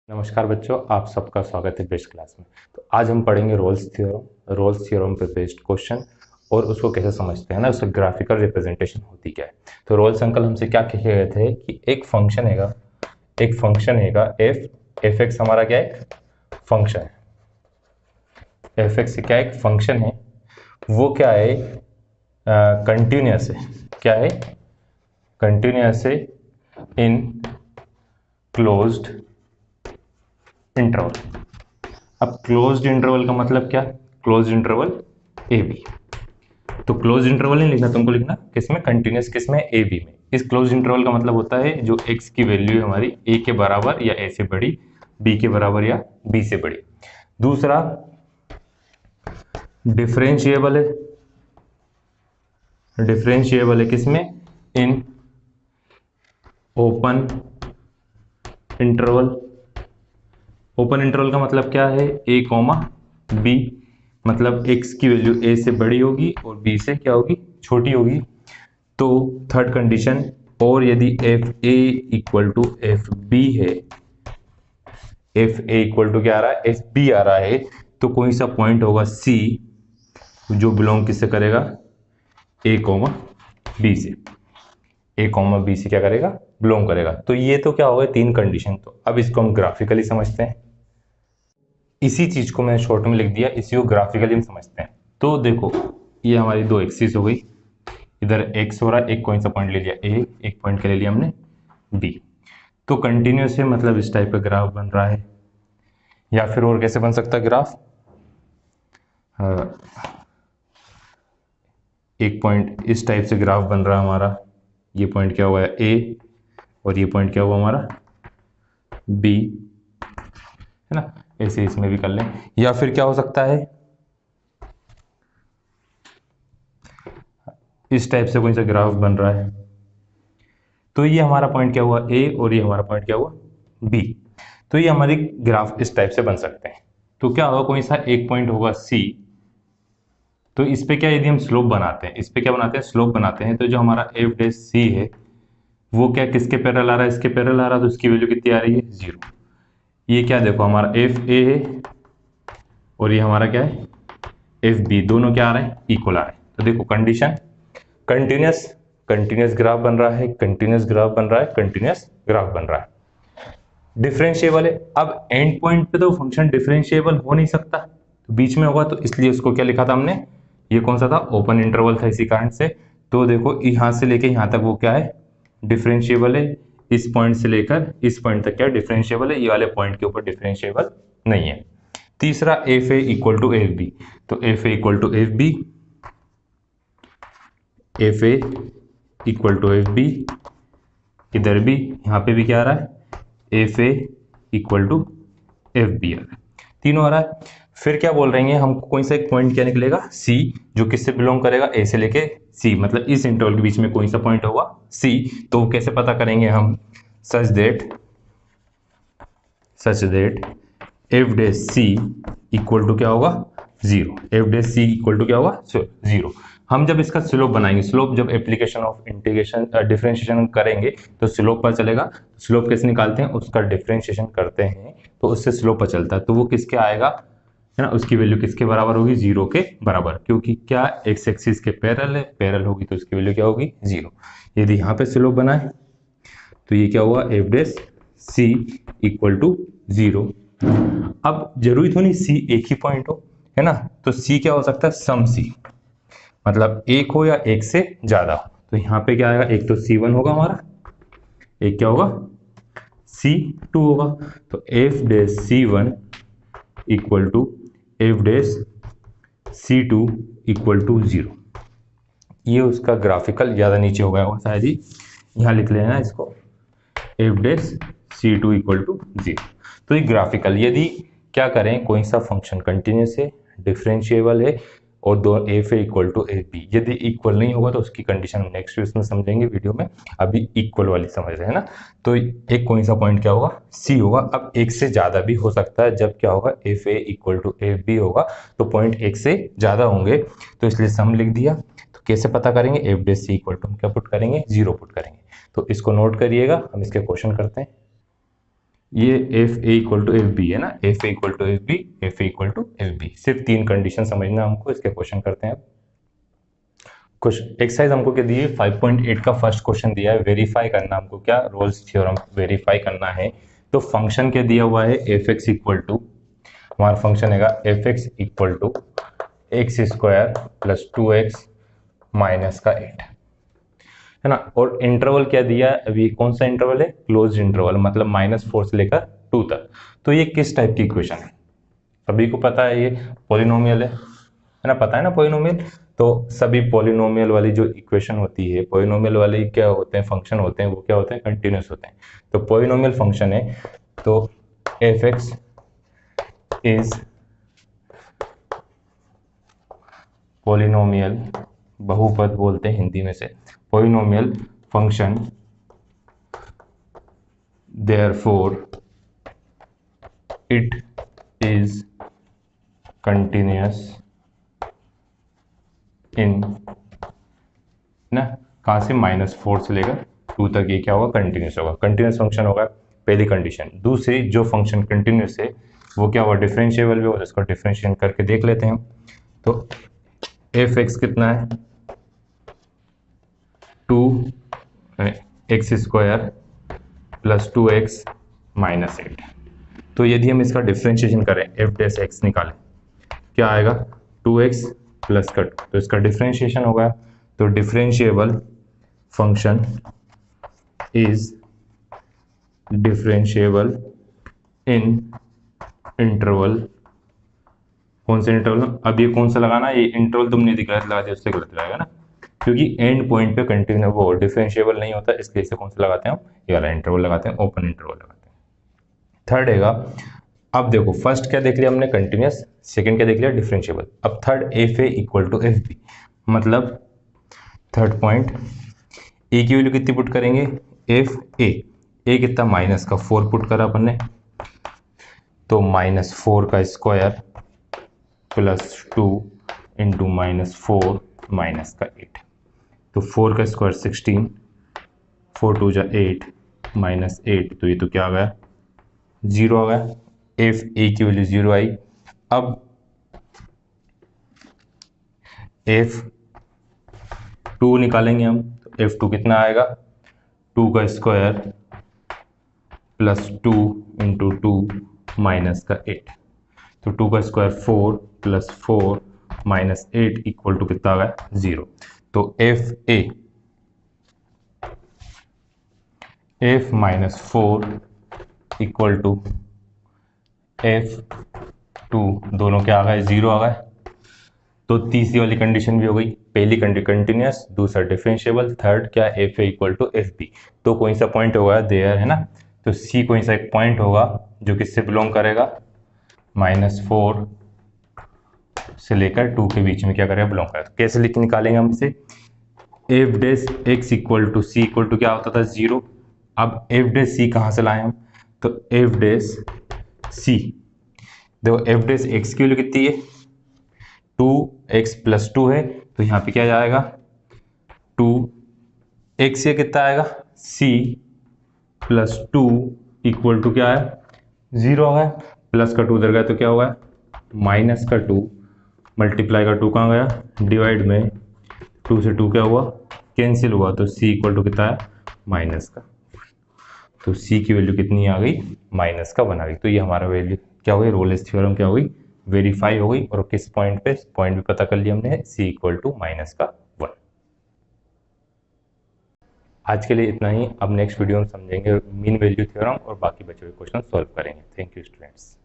नमस्कार बच्चों, आप सबका स्वागत है बेस्ट क्लास में। तो आज हम पढ़ेंगे रोल्स थ्योरम पे बेस्ड क्वेश्चन और उसको कैसे समझते हैं ना, उसका ग्राफिकल रिप्रेजेंटेशन होती क्या है। तो रोल्स अंकल हमसे क्या कहे गए थे कि एक फंक्शन हैगा एफ एक्स हमारा क्या है, फंक्शन है। एफ एक्स क्या एक फंक्शन है, वो क्या है, कंटिन्यूस है। क्या है? कंटिन्यूस है इन क्लोज्ड इंटरवल। अब क्लोज्ड इंटरवल का मतलब क्या? Closed interval A B. तो क्लोज्ड इंटरवल नहीं लिखना, तुमको लिखना किसमें, कंटिन्यूस किसमें, ए बी में। इस क्लोज्ड इंटरवल का मतलब होता है जो एक्स की वैल्यू है हमारी ए के बराबर या ए से बड़ी, बी के बराबर या बी से बड़ी। दूसरा डिफरेंशिएबल है किसमें, in open interval. Open interval का मतलब क्या है, ए कॉमा बी, मतलब x की वैल्यू a से बड़ी होगी और b से क्या होगी, छोटी होगी। तो थर्ड कंडीशन, और यदि F A equal to F B है, एफ ए इक्वल टू क्या आ रहा है, एफ बी आ रहा है, तो कोई सा पॉइंट होगा c जो बिलोंग किससे करेगा, a कॉमा बी से, a कॉमा बी से क्या करेगा, बिलोंग करेगा। तो ये तो क्या होगा, तीन कंडीशन। तो अब इसको हम ग्राफिकली समझते हैं। इसी चीज को मैंने शॉर्ट में लिख दिया, इसी को ग्राफिकली हम समझते हैं। तो देखो, ये हमारी दो एक्सिस हो गई, इधर एक्स हो रहा है, एक कौन सा पॉइंट ले लिया ए, एक पॉइंट के ले लिया हमने बी। तो कंटिन्यूस है, मतलब इस टाइप का ग्राफ बन रहा है। या फिर और कैसे बन सकता है ग्राफ, एक पॉइंट इस टाइप से ग्राफ बन रहा है हमारा, ये पॉइंट क्या हुआ है ए और ये पॉइंट क्या हुआ हमारा बी, है ना। ऐसे इसमें भी कर लें। या फिर क्या हो सकता है, इस टाइप से कोई सा ग्राफ बन रहा है। तो ये हमारा पॉइंट क्या हुआ ए और ये हमारा पॉइंट क्या हुआ बी। तो ये हमारी ग्राफ इस टाइप से बन सकते हैं। तो क्या होगा, कोई सा एक पॉइंट होगा सी, तो इस पे क्या, यदि हम स्लोप बनाते हैं, इस पे क्या बनाते हैं, स्लोप बनाते हैं, तो जो हमारा एफ डैश सी है वो क्या किसके पैरेलल आ रहा है, इसके पैरेलल आ रहा है, तो इसकी वैल्यू कितनी आ रही है, 0। ये क्या देखो, हमारा एफ ए है और ये हमारा क्या है एफ बी, दोनों क्या आ रहे हैं, इक्वल आ रहे हैं। तो देखो कंडीशन, कंटिन्यूस ग्राफ बन रहा है, कंटिन्यूस ग्राफ बन रहा है, कंटिन्यूस ग्राफ बन रहा है। डिफरेंशिएबल है। अब एंड पॉइंट पे तो फंक्शन डिफरेंशिएबल हो नहीं सकता, तो बीच में होगा, तो इसलिए उसको क्या लिखा था हमने, ये कौन सा था, ओपन इंटरवल था, इसी कारण से। तो देखो यहां से लेके यहां तक वो क्या है, डिफरेंशिएबल है। इस पॉइंट से लेकर इस पॉइंट तक क्या डिफरेंशिएबल है, ये वाले पॉइंट के ऊपर डिफरेंशिएबल नहीं है। तीसरा F A equal to F B, तो F A equal to F B, F A equal to F B, इधर भी यहाँ पे भी क्या आ रहा है, F A equal to F B आ रहा है, तीनों आ रहा है। फिर क्या बोल रहे हैं, हमको कोई सा एक पॉइंट क्या निकलेगा सी, जो किससे बिलोंग करेगा, ए से लेके सी, मतलब इस इंटरवल के बीच में कोई सा पॉइंट होगा सी। तो कैसे पता करेंगे हम, such that F dash C equal to क्या होगा, 0। F dash C equal to क्या होगा, 0। हम जब इसका स्लोप बनाएंगे, स्लोप जब एप्लीकेशन ऑफ इंटीग्रेशन डिफरेंशिएशन करेंगे तो स्लोप पता चलेगा। स्लोप कैसे निकालते हैं, उसका डिफरेंशिएशन करते हैं तो उससे स्लोप पता चलता है। तो वो किसके आएगा, है ना, उसकी वैल्यू किसके बराबर होगी, 0 के बराबर, क्योंकि क्या एक्स एक्सिस के पैरेलल है, पैरेलल होगी तो उसकी वैल्यू क्या होगी, 0। यदि यहाँ पे स्लोप बनाए तो ये क्या हुआ, F dash C equal to 0। अब जरूरी तो नहीं सी एक ही पॉइंट हो, है ना, तो सी क्या हो सकता है, सम सी, मतलब एक हो या एक से ज्यादा हो। तो यहाँ पे क्या आएगा, एक तो C1 होगा हमारा, एक क्या होगा C2 होगा। तो F dash C1 equal to F dash C2 equal to 0। ये उसका ग्राफिकल, ज्यादा नीचे हो गया होगा शायद ही, यहाँ लिख लेना इसको, F dash C2 equal to 0। तो ये ग्राफिकल, यदि क्या करें, कोई सा फंक्शन कंटिन्यूस है, डिफरेंशिएबल है और दो F A equal to F B, यदि इक्वल नहीं होगा तो उसकी कंडीशन हम नेक्स्ट में समझेंगे वीडियो में, अभी इक्वल वाली समझ रहे हैं ना। तो एक कोई सा पॉइंट क्या होगा, सी होगा। अब एक से ज्यादा भी हो सकता है, जब क्या होगा, F A equal to F B होगा तो पॉइंट एक से ज्यादा होंगे, तो इसलिए सम लिख दिया। तो कैसे पता करेंगे, F dash C equal to हम क्या पुट करेंगे, 0 पुट करेंगे। तो इसको नोट करिएगा, हम इसके क्वेश्चन करते हैं। ये F A equal to F B है ना, F A equal to F B, F A equal to F B. सिर्फ 3 कंडीशन समझना हमको, इसके क्वेश्चन करते हैं। कुछ एक्सरसाइज हमको क्या दी है, 5.8 का फर्स्ट क्वेश्चन दिया है, वेरीफाई करना हमको, क्या रोल्स थ्योरम वेरीफाई करना है। तो फंक्शन क्या दिया हुआ है, एफ एक्स इक्वल टू, हमारा फंक्शन है F X equal to X square plus 2x minus का 8 है ना। और इंटरवल क्या दिया है, अभी कौन सा इंटरवल है, क्लोज इंटरवल, मतलब -4 से लेकर 2 तक। तो ये किस टाइप की इक्वेशन है, सभी को पता है, ये पॉलिनोमियल है ना, पता है ना पॉलिनोमियल। तो सभी पॉलिनोमियल वाली जो इक्वेशन होती है, पॉलिनोमियल वाले क्या होते हैं, फंक्शन होते हैं, वो क्या होते हैं, कंटिन्यूस होते हैं। तो पॉलिनोमियल फंक्शन है, तो एफ एक्स इज पॉलिनोमियल, बहुपद बोलते हैं हिंदी में से, polynomial function, therefore it is continuous in ना, कहाँ से, -4 से लेकर 2 तक ये क्या होगा, कंटिन्यूस होगा, कंटिन्यूस फंक्शन होगा, पहली कंडीशन। दूसरी, जो फंक्शन कंटिन्यूस है वो क्या होगा, डिफरेंशिएबल भी होगा, इसको डिफरेंशिएट करके देख लेते हैं। तो एफ एक्स कितना है, 2x square plus 2x minus 8। तो यदि हम इसका डिफरेंशिएशन करें, एफ डैश एक्स निकालें, क्या आएगा, 2x प्लस का 2, तो इसका डिफरेंशिएशन होगा। तो differentiable function is differentiable in interval, कौन से इंटरवल, अब ये कौन सा लगाना, ये इंटरवल तुमने गलत लगा दिया, उससे गलत लगाएगा ना, क्योंकि एंड पॉइंट पे कंटिन्यू वो डिफरेंशिएबल नहीं होता, इसके लिए कौन सा लगाते हैं हम, ये वाला इंटरवल लगाते हैं, ओपन इंटरवल लगाते हैं। थर्ड हैगा, अब देखो फर्स्ट क्या देख लिया हमने, कंटिन्यूस, सेकंड क्या देख लिया, डिफरेंशिएबल। अब third, F A equal to F B, मतलब थर्ड पॉइंट, ए की वैल्यू कितनी पुट करेंगे, एफ ए कितना, -4 पुट करा अपन ने, तो -4 का स्क्वायर प्लस 2 इंटू -4 माइनस का 8, तो 4 का स्क्वायर 16, 4 2 जा 8 माइनस 8, तो ये तो क्या आ गया, 0 आ गया। एफ ए की वैल्यू 0 आई। अब एफ 2 निकालेंगे हम, तो एफ 2 कितना आएगा, 2 का स्क्वायर प्लस 2 इंटू 2 माइनस का 8, तो 2 का square 4 plus 4 minus 8 equal to कितना आ गया, 0। तो F minus 4 equal to F2, दोनों क्या आ गए, 0 आ गए। तो तीसरी वाली कंडीशन भी हो गई, पहली कंटिन्यूस, दूसरा डिफरेंशिएबल, थर्ड क्या, F A equal to F B. तो कोई सा पॉइंट होगा देयर है ना, तो सी कोई सा एक पॉइंट होगा जो किससे बिलोंग करेगा, -4 से लेकर 2 के बीच में क्या करेगा, बिलोंग करेगा। तो कैसे लिख निकालेंगे हम इसे, F dash X equal to C equal to क्या होता था, 0। अब एफ डैश सी कहाँ से लाए हम, तो एफ डैश सी, देखो एफ डैश एक्स की वैल्यू कितनी है, 2x प्लस 2 है, तो यहाँ पे क्या जाएगा, 2x, ये कितना आएगा, c प्लस 2 इक्वल टू क्या है, 0 आ गया, प्लस का 2 उधर गया तो क्या होगा, माइनस का 2, मल्टीप्लाई का 2 कहाँ गया, डिवाइड में 2 से 2 क्या हुआ, कैंसिल हुआ, तो c इक्वल टू कितना है, माइनस का, तो c की वैल्यू कितनी आ गई, माइनस का 1 आ गई। तो ये हमारा वैल्यू क्या हो गई, रोलेस थ्योरम क्या हो गई, वेरीफाई हो गई। और किस पॉइंट पे, पॉइंट भी पता कर लिया हमने, c इक्वल टू माइनस का 1। आज के लिए इतना ही, अब नेक्स्ट वीडियो में समझेंगे मीन वैल्यू थ्योरम और बाकी बचे हुए क्वेश्चन सॉल्व करेंगे। Thank you students.